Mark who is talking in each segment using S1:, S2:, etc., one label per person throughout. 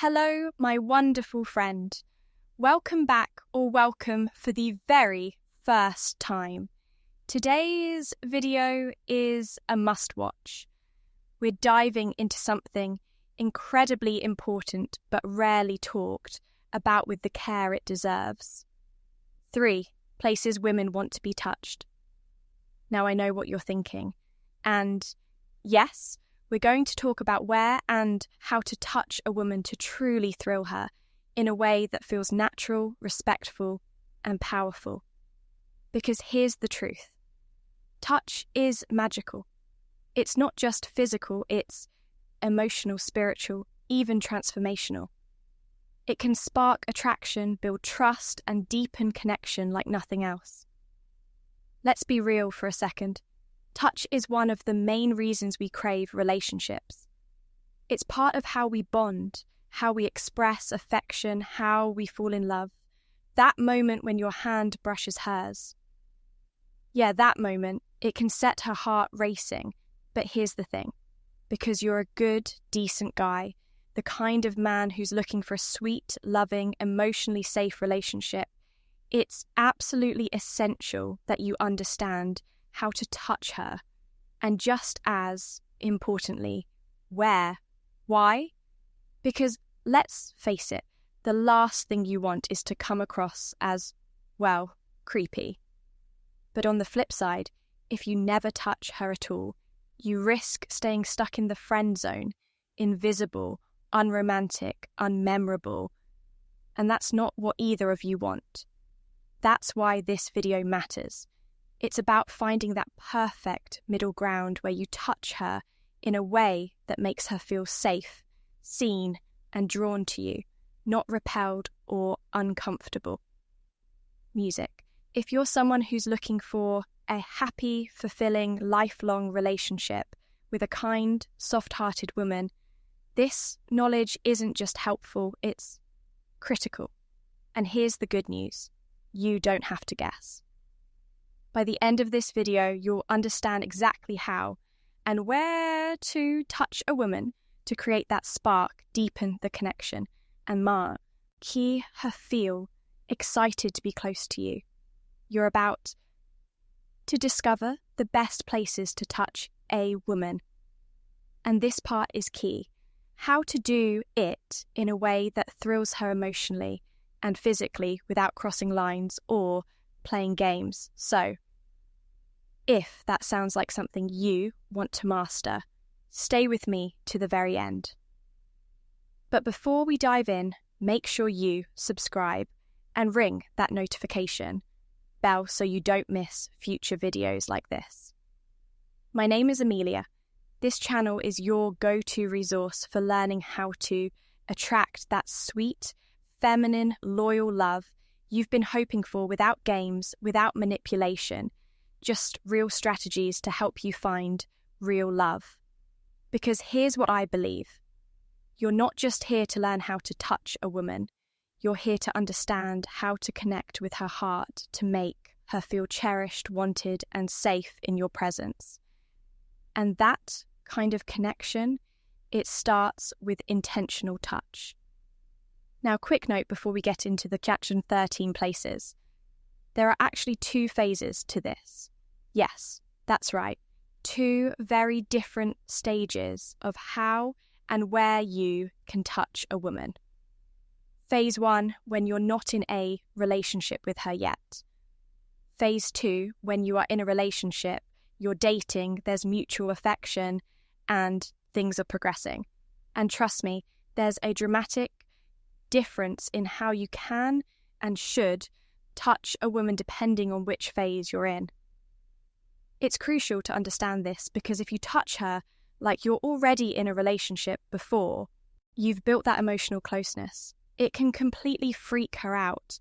S1: Hello, my wonderful friend. Welcome back or welcome for the very first time. Today's video is a must-watch. We're diving into something incredibly important but rarely talked about with the care it deserves. 3 places women want to be touched. Now I know what you're thinking. And yes, we're going to talk about where and how to touch a woman to truly thrill her in a way that feels natural, respectful, and powerful. Because here's the truth. Touch is magical. It's not just physical, it's emotional, spiritual, even transformational. It can spark attraction, build trust, and deepen connection like nothing else. Let's be real for a second. Touch is one of the main reasons we crave relationships. It's part of how we bond, how we express affection, how we fall in love. That moment when your hand brushes hers. Yeah, that moment, it can set her heart racing. But here's the thing. Because you're a good, decent guy, the kind of man who's looking for a sweet, loving, emotionally safe relationship, it's absolutely essential that you understand how to touch her, and just as importantly, where. Why? Because let's face it, the last thing you want is to come across as, well, creepy. But on the flip side, if you never touch her at all, you risk staying stuck in the friend zone, invisible, unromantic, unmemorable, and that's not what either of you want. That's why this video matters. It's about finding that perfect middle ground where you touch her in a way that makes her feel safe, seen, and drawn to you, not repelled or uncomfortable. Music. If you're someone who's looking for a happy, fulfilling, lifelong relationship with a kind, soft-hearted woman, this knowledge isn't just helpful, it's critical. And here's the good news. You don't have to guess. By the end of this video, you'll understand exactly how and where to touch a woman to create that spark, deepen the connection, and make her feel excited to be close to you. You're about to discover the best places to touch a woman. And this part is key. How to do it in a way that thrills her emotionally and physically without crossing lines or playing games. So, if that sounds like something you want to master, stay with me to the very end. But before we dive in, make sure you subscribe and ring that notification bell so you don't miss future videos like this. My name is Amelia. This channel is your go-to resource for learning how to attract that sweet, feminine, loyal love you've been hoping for without games, without manipulation, just real strategies to help you find real love. Because here's what I believe. You're not just here to learn how to touch a woman. You're here to understand how to connect with her heart to make her feel cherished, wanted, and safe in your presence. And that kind of connection, it starts with intentional touch. Now, quick note before we get into the caption 13 places. There are actually 2 phases to this. Yes, that's right. 2 very different stages of how and where you can touch a woman. Phase 1, when you're not in a relationship with her yet. Phase 2, when you are in a relationship, you're dating, there's mutual affection, and things are progressing. And trust me, there's a dramatic difference in how you can and should touch a woman depending on which phase you're in. It's crucial to understand this because if you touch her like you're already in a relationship before, you've built that emotional closeness. It can completely freak her out.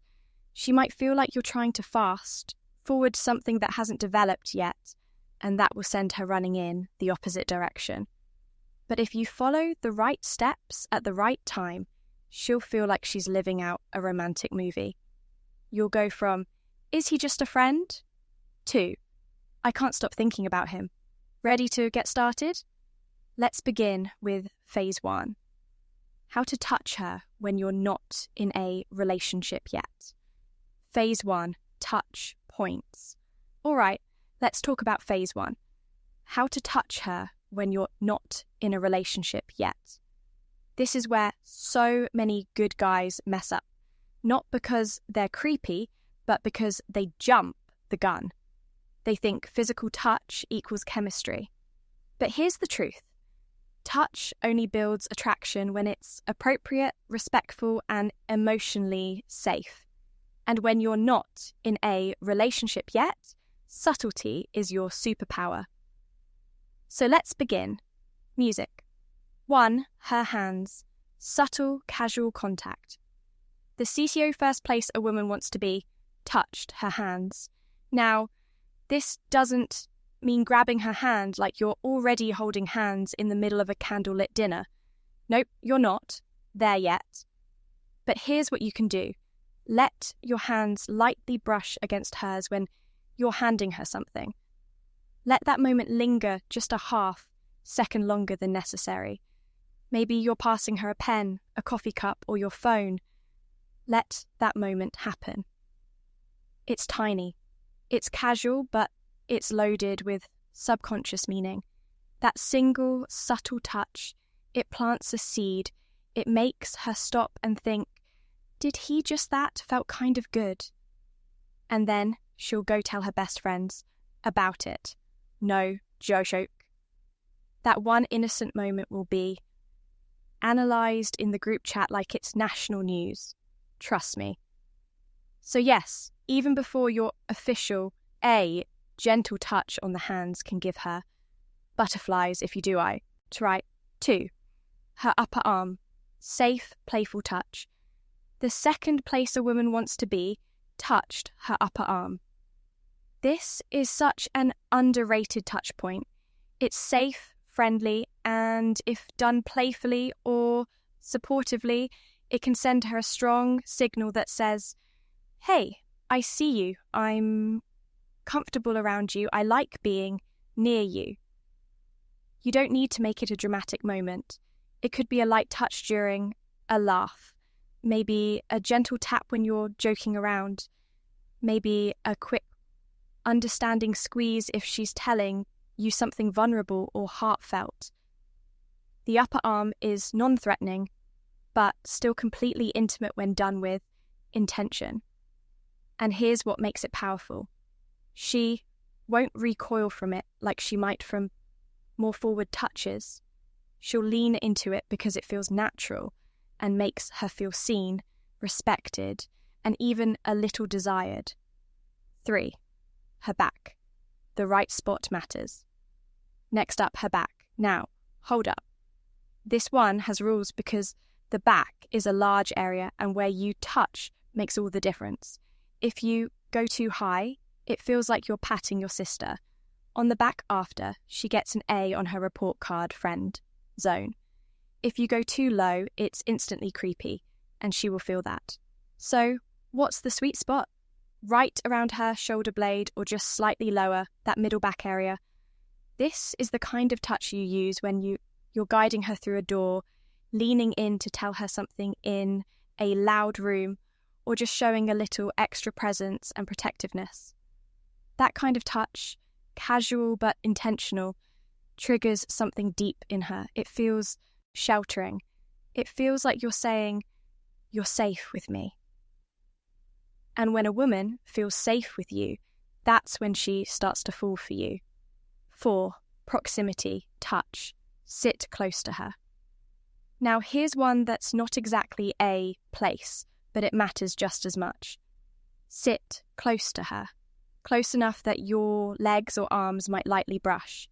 S1: She might feel like you're trying to fast forward something that hasn't developed yet, and that will send her running in the opposite direction. But if you follow the right steps at the right time, she'll feel like she's living out a romantic movie. You'll go from, is he just a friend? To, I can't stop thinking about him. Ready to get started? Let's begin with phase 1. how to touch her when you're not in a relationship yet. Phase 1, touch points. All right, let's talk about phase 1. How to touch her when you're not in a relationship yet. This is where so many good guys mess up. Not because they're creepy, but because they jump the gun. They think physical touch equals chemistry. But here's the truth. Touch only builds attraction when it's appropriate, respectful, and emotionally safe. And when you're not in a relationship yet, subtlety is your superpower. So let's begin. Music. 1. Her hands. Subtle, casual contact. The CCO first place a woman wants to be, touched her hands. Now, this doesn't mean grabbing her hand like you're already holding hands in the middle of a candlelit dinner. Nope, you're not there yet. But here's what you can do. Let your hands lightly brush against hers when you're handing her something. Let that moment linger just a half second longer than necessary. Maybe you're passing her a pen, a coffee cup, or your phone. Let that moment happen. It's tiny. It's casual, but it's loaded with subconscious meaning. That single, subtle touch, it plants a seed. It makes her stop and think, did he just that? Felt kind of good. And then she'll go tell her best friends about it. No joke. That one innocent moment will be analysed in the group chat like it's national news. Trust me. So yes, even before your official gentle touch on the hands can give her butterflies if you do try. 2. Her upper arm. Safe, playful touch. The second place a woman wants to be, touched her upper arm. This is such an underrated touch point. It's safe, friendly, and if done playfully or supportively, it can send her a strong signal that says, hey, I see you, I'm comfortable around you, I like being near you. You don't need to make it a dramatic moment. It could be a light touch during a laugh, maybe a gentle tap when you're joking around, maybe a quick understanding squeeze if she's telling you something vulnerable or heartfelt. The upper arm is non-threatening, but still completely intimate when done with intention. And here's what makes it powerful. She won't recoil from it like she might from more forward touches. She'll lean into it because it feels natural and makes her feel seen, respected, and even a little desired. 3. Her back. The right spot matters. Next up, her back. Now, hold up. This one has rules because the back is a large area and where you touch makes all the difference. If you go too high, it feels like you're patting your sister. On the back after, she gets an A on her report card friend zone. If you go too low, it's instantly creepy, and she will feel that. So, what's the sweet spot? Right around her shoulder blade or just slightly lower, that middle back area. This is the kind of touch you use when you're guiding her through a door, leaning in to tell her something in a loud room, or just showing a little extra presence and protectiveness. That kind of touch, casual but intentional, triggers something deep in her. It feels sheltering. It feels like you're saying, you're safe with me. And when a woman feels safe with you, that's when she starts to fall for you. 4. Proximity, touch. Sit close to her. Now here's one that's not exactly a place, but it matters just as much. Sit close to her. Close enough that your legs or arms might lightly brush.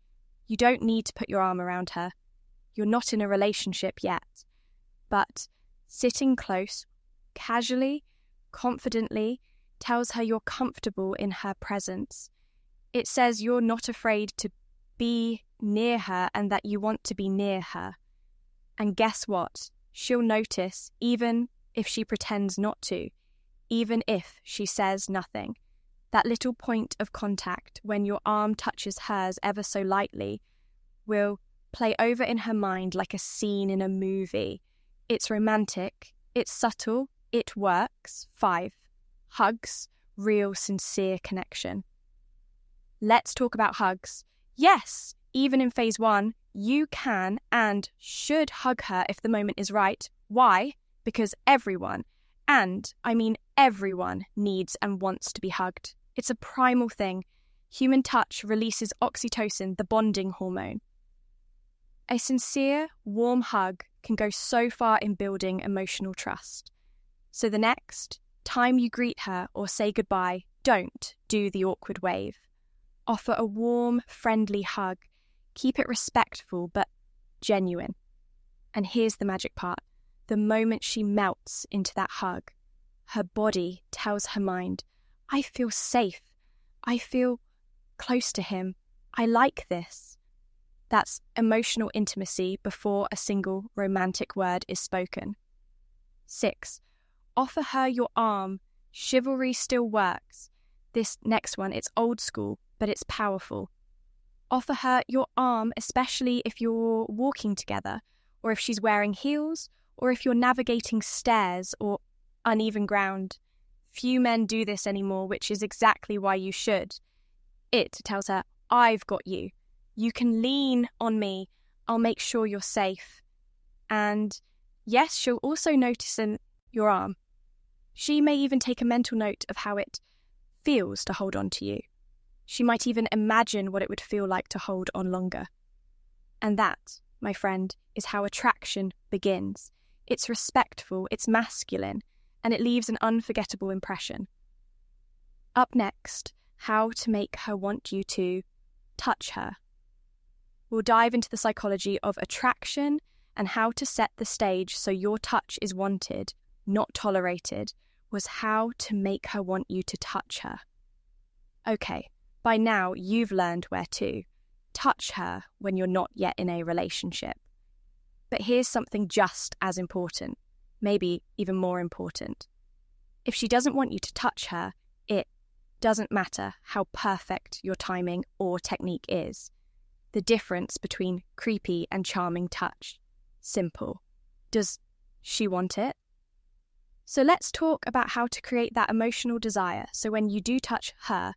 S1: You don't need to put your arm around her. You're not in a relationship yet. But sitting close, casually, confidently, tells her you're comfortable in her presence. It says you're not afraid to be near her and that you want to be near her. And guess what? She'll notice even if she pretends not to, even if she says nothing. That little point of contact when your arm touches hers ever so lightly will play over in her mind like a scene in a movie. It's romantic. It's subtle. It works. 5. Hugs. Real, sincere connection. Let's talk about hugs. Yes, even in phase 1, you can and should hug her if the moment is right. Why? Because everyone, and I mean everyone, needs and wants to be hugged. It's a primal thing. Human touch releases oxytocin, the bonding hormone. A sincere, warm hug can go so far in building emotional trust. So the next time you greet her or say goodbye, don't do the awkward wave. Offer a warm, friendly hug. Keep it respectful but genuine. And here's the magic part. The moment she melts into that hug, her body tells her mind, I feel safe. I feel close to him. I like this. That's emotional intimacy before a single romantic word is spoken. 6. Offer her your arm. Chivalry still works. This next one, it's old school, but it's powerful. Offer her your arm, especially if you're walking together, or if she's wearing heels, or if you're navigating stairs or uneven ground. Few men do this anymore, which is exactly why you should. It tells her, I've got you. You can lean on me. I'll make sure you're safe. And yes, she'll also notice your arm. She may even take a mental note of how it feels to hold on to you. She might even imagine what it would feel like to hold on longer. And that, my friend, is how attraction begins. It's respectful, it's masculine, and it leaves an unforgettable impression. Up next, how to make her want you to touch her. We'll dive into the psychology of attraction and how to set the stage so your touch is wanted, not tolerated, was how to make her want you to touch her. Okay, by now you've learned where to touch her when you're not yet in a relationship. But here's something just as important, maybe even more important. If she doesn't want you to touch her, it doesn't matter how perfect your timing or technique is. The difference between creepy and charming touch. Simple. Does she want it? So let's talk about how to create that emotional desire so when you do touch her,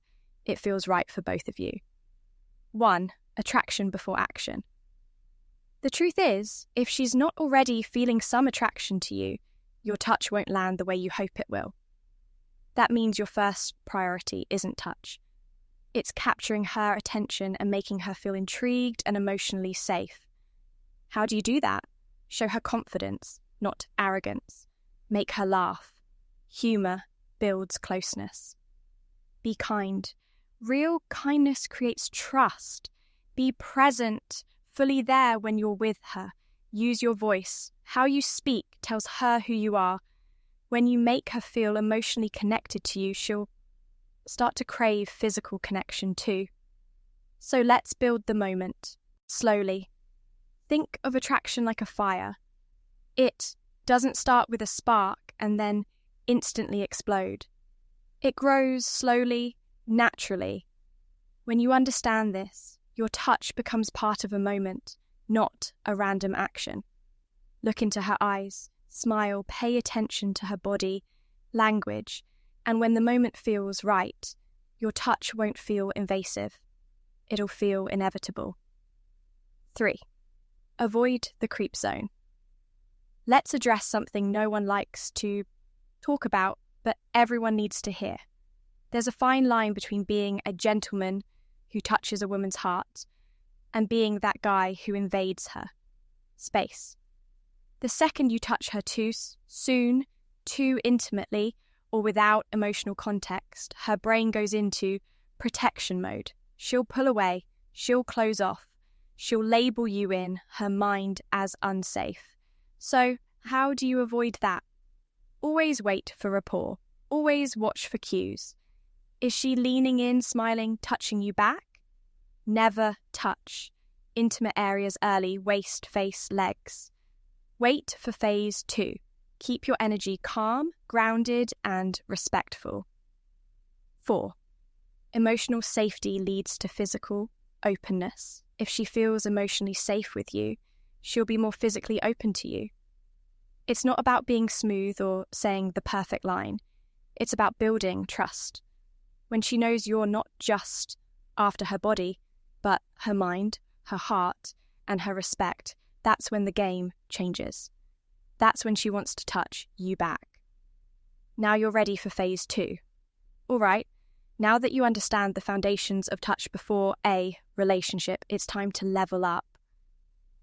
S1: it feels right for both of you. 1. Attraction before action. The truth is, if she's not already feeling some attraction to you, your touch won't land the way you hope it will. That means your first priority isn't touch. It's capturing her attention and making her feel intrigued and emotionally safe. How do you do that? Show her confidence, not arrogance. Make her laugh. Humour builds closeness. Be kind. Real kindness creates trust. Be present, fully there when you're with her. Use your voice. How you speak tells her who you are. When you make her feel emotionally connected to you, she'll start to crave physical connection too. So let's build the moment, slowly. Think of attraction like a fire. It doesn't start with a spark and then instantly explode. It grows slowly, naturally. When you understand this, your touch becomes part of a moment, not a random action. Look into her eyes, smile, pay attention to her body, language, and when the moment feels right, your touch won't feel invasive. It'll feel inevitable. 3. Avoid the creep zone. Let's address something no one likes to talk about, but everyone needs to hear. There's a fine line between being a gentleman who touches a woman's heart and being that guy who invades her space. The second you touch her too soon, too intimately, or without emotional context, her brain goes into protection mode. She'll pull away, she'll close off, she'll label you in her mind as unsafe. So, how do you avoid that? Always wait for rapport. Always watch for cues. Is she leaning in, smiling, touching you back? Never touch. Intimate areas early, waist, face, legs. Wait for phase 2. Keep your energy calm, grounded, and respectful. 4. Emotional safety leads to physical openness. If she feels emotionally safe with you, she'll be more physically open to you. It's not about being smooth or saying the perfect line. It's about building trust. When she knows you're not just after her body, but her mind, her heart, and her respect, that's when the game changes. That's when she wants to touch you back. Now you're ready for phase 2. All right, now that you understand the foundations of touch before a relationship, it's time to level up.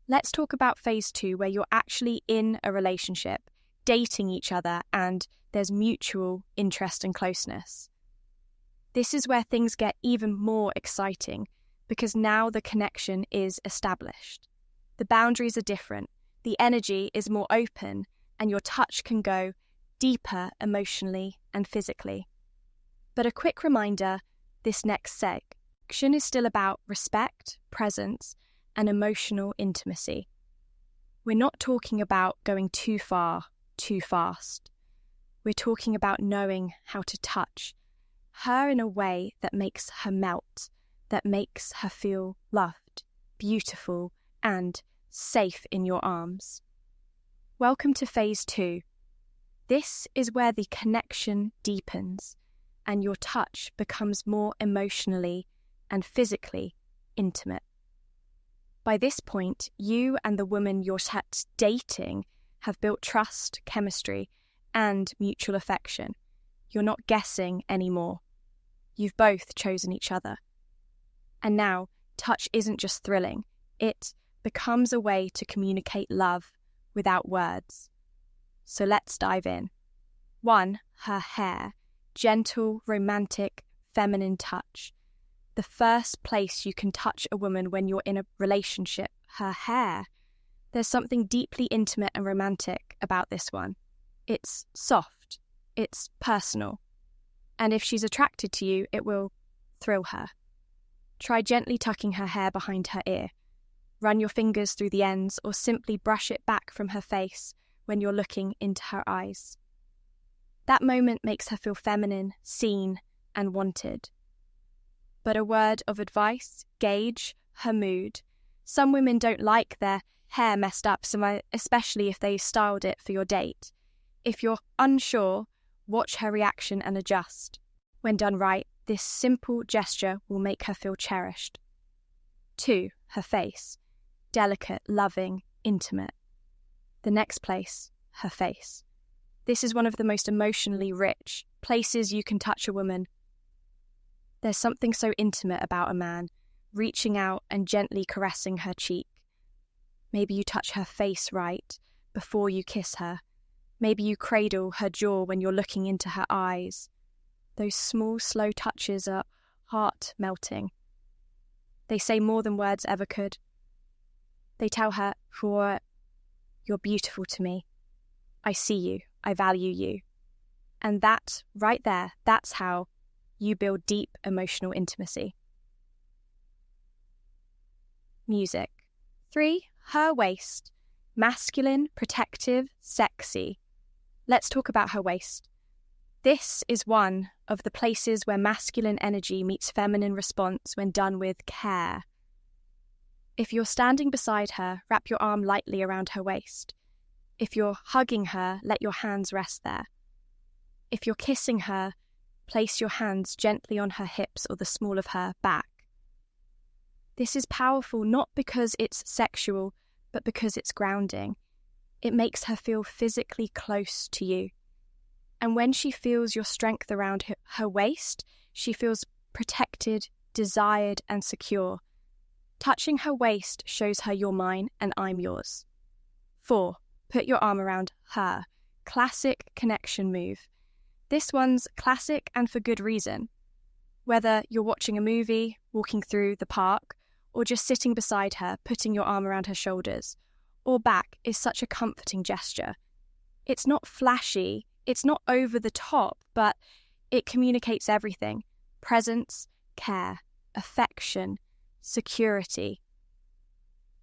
S1: Let's talk about phase 2, where you're actually in a relationship, dating each other, and there's mutual interest and closeness. This is where things get even more exciting, because now the connection is established. The boundaries are different, the energy is more open, and your touch can go deeper emotionally and physically. But a quick reminder, this next section is still about respect, presence, and emotional intimacy. We're not talking about going too far, too fast. We're talking about knowing how to touch her in a way that makes her melt, that makes her feel loved, beautiful, and safe in your arms. Welcome to phase 2. This is where the connection deepens and your touch becomes more emotionally and physically intimate. By this point, you and the woman you're dating have built trust, chemistry, and mutual affection. You're not guessing anymore. You've both chosen each other. And now, touch isn't just thrilling. It becomes a way to communicate love without words. So let's dive in. 1, her hair. Gentle, romantic, feminine touch. The first place you can touch a woman when you're in a relationship, her hair. There's something deeply intimate and romantic about this one. It's soft. It's personal. And if she's attracted to you, it will thrill her. Try gently tucking her hair behind her ear. Run your fingers through the ends or simply brush it back from her face when you're looking into her eyes. That moment makes her feel feminine, seen, and wanted. But a word of advice, gauge her mood. Some women don't like their hair messed up, especially if they styled it for your date. If you're unsure, watch her reaction and adjust. When done right, this simple gesture will make her feel cherished. 2, her face. Delicate, loving, intimate. The next place, her face. This is one of the most emotionally rich places you can touch a woman. There's something so intimate about a man, reaching out and gently caressing her cheek. Maybe you touch her face right before you kiss her. Maybe you cradle her jaw when you're looking into her eyes. Those small, slow touches are heart-melting. They say more than words ever could. They tell her, "You're beautiful to me. I see you. I value you." And that, right there, that's how you build deep emotional intimacy. Music. 3, her waist. Masculine, protective, sexy. Let's talk about her waist. This is one of the places where masculine energy meets feminine response when done with care. If you're standing beside her, wrap your arm lightly around her waist. If you're hugging her, let your hands rest there. If you're kissing her, place your hands gently on her hips or the small of her back. This is powerful not because it's sexual, but because it's grounding. It makes her feel physically close to you. And when she feels your strength around her waist, she feels protected, desired, and secure. Touching her waist shows her you're mine and I'm yours. 4, put your arm around her. Classic connection move. This one's classic and for good reason. Whether you're watching a movie, walking through the park, or just sitting beside her, putting your arm around her shoulders or back is such a comforting gesture. It's not flashy, it's not over the top, but it communicates everything. Presence, care, affection, security.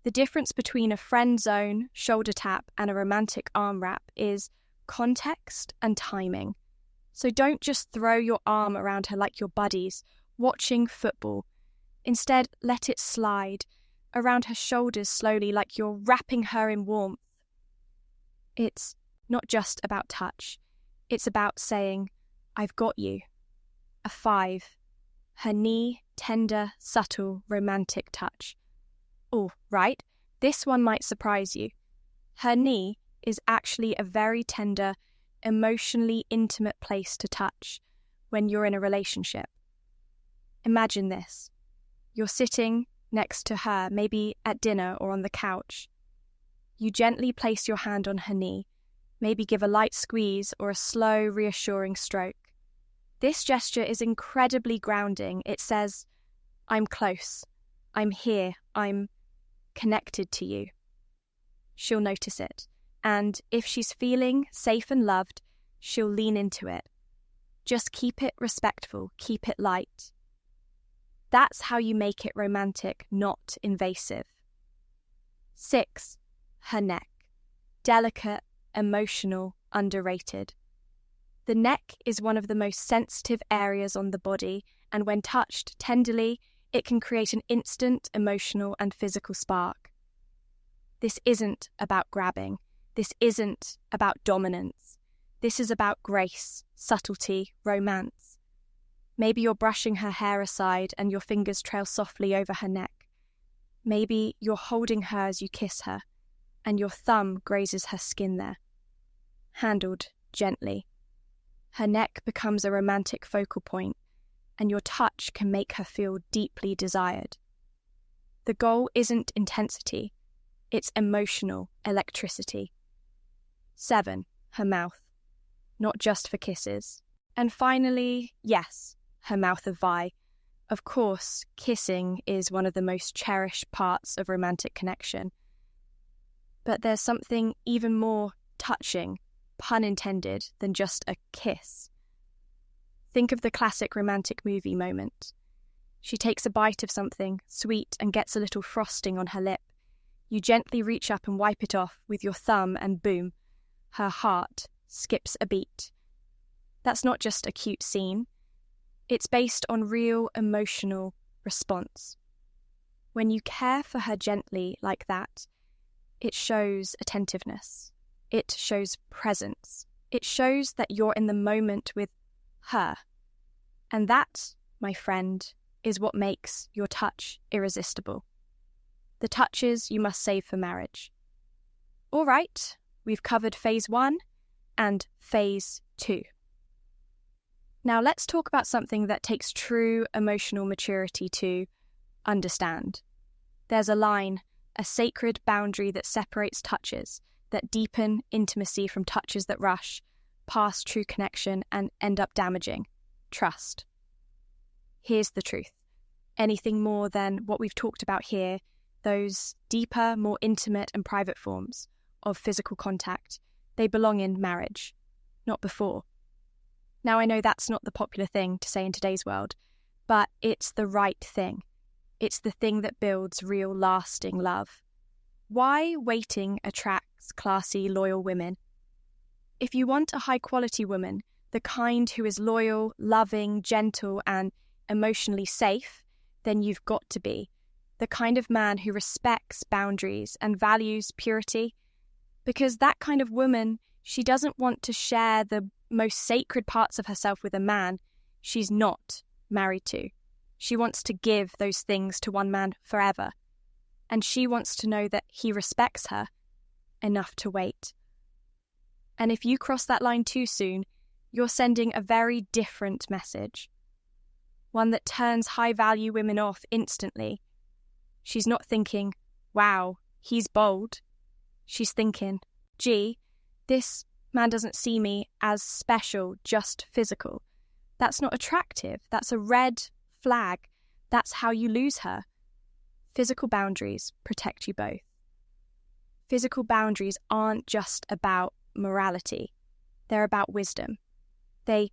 S1: The difference between a friend zone, shoulder tap, and a romantic arm wrap is context and timing. So don't just throw your arm around her like your buddies watching football. Instead, let it slide around her shoulders slowly like you're wrapping her in warmth. It's not just about touch. It's about saying, I've got you. A 5. Her knee, tender, subtle, romantic touch. Oh, right, this one might surprise you. Her knee is actually a very tender, emotionally intimate place to touch when you're in a relationship. Imagine this. You're sitting next to her, maybe at dinner or on the couch. You gently place your hand on her knee, maybe give a light squeeze or a slow, reassuring stroke. This gesture is incredibly grounding. It says, I'm close, I'm here, I'm connected to you. She'll notice it, and if she's feeling safe and loved, she'll lean into it. Just keep it respectful, keep it light. That's how you make it romantic, not invasive. 6. Her neck. Delicate, emotional, underrated. The neck is one of the most sensitive areas on the body, and when touched tenderly, it can create an instant emotional and physical spark. This isn't about grabbing. This isn't about dominance. This is about grace, subtlety, romance. Maybe you're brushing her hair aside and your fingers trail softly over her neck. Maybe you're holding her as you kiss her, and your thumb grazes her skin there. Handled gently. Her neck becomes a romantic focal point, and your touch can make her feel deeply desired. The goal isn't intensity, it's emotional electricity. 7. Her mouth. Not just for kisses. And finally, yes, her mouth of Vi. Of course, kissing is one of the most cherished parts of romantic connection. But there's something even more touching, pun intended, than just a kiss. Think of the classic romantic movie moment. She takes a bite of something sweet and gets a little frosting on her lip. You gently reach up and wipe it off with your thumb and boom, her heart skips a beat. That's not just a cute scene. It's based on real emotional response. When you care for her gently like that, it shows attentiveness. It shows presence. It shows that you're in the moment with her. And that, my friend, is what makes your touch irresistible. The touches you must save for marriage. All right, we've covered phase 1 and phase 2. Now let's talk about something that takes true emotional maturity to understand. There's a line, a sacred boundary that separates touches, that deepen intimacy from touches that rush past true connection and end up damaging trust. Here's the truth. Anything more than what we've talked about here, those deeper, more intimate and private forms of physical contact, they belong in marriage, not before. Now, I know that's not the popular thing to say in today's world, but it's the right thing. It's the thing that builds real, lasting love. Why waiting attracts classy, loyal women? If you want a high-quality woman, the kind who is loyal, loving, gentle, and emotionally safe, then you've got to be the kind of man who respects boundaries and values purity. Because that kind of woman, she doesn't want to share the most sacred parts of herself with a man she's not married to. She wants to give those things to one man forever. And she wants to know that he respects her enough to wait. And if you cross that line too soon, you're sending a very different message. One that turns high-value women off instantly. She's not thinking, wow, he's bold. She's thinking, gee, this man doesn't see me as special, just physical. That's not attractive. That's a red flag. That's how you lose her. Physical boundaries protect you both. Physical boundaries aren't just about morality. They're about wisdom. They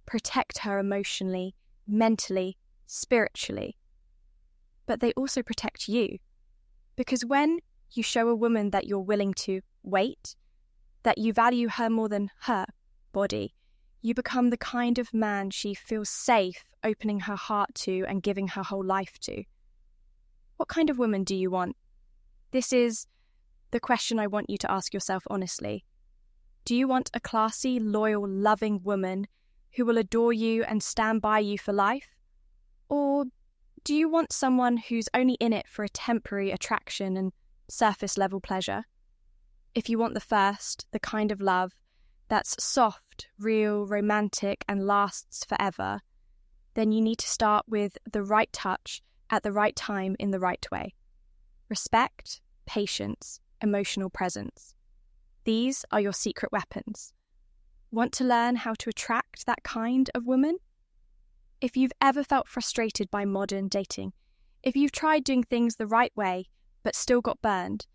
S1: protect her emotionally, mentally, spiritually. But they also protect you. Because when you show a woman that you're willing to wait, that you value her more than her body, you become the kind of man she feels safe opening her heart to and giving her whole life to. What kind of woman do you want? This is the question I want you to ask yourself honestly. Do you want a classy, loyal, loving woman who will adore you and stand by you for life? Or do you want someone who's only in it for a temporary attraction and surface-level pleasure? If you want the first, the kind of love that's soft, real, romantic, and lasts forever, then you need to start with the right touch at the right time in the right way. Respect, patience, emotional presence. These are your secret weapons. Want to learn how to attract that kind of woman? If you've ever felt frustrated by modern dating, if you've tried doing things the right way but still got burned,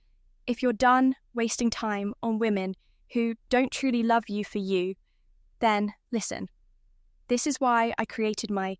S1: if you're done wasting time on women who don't truly love you for you, then listen. This is why I created my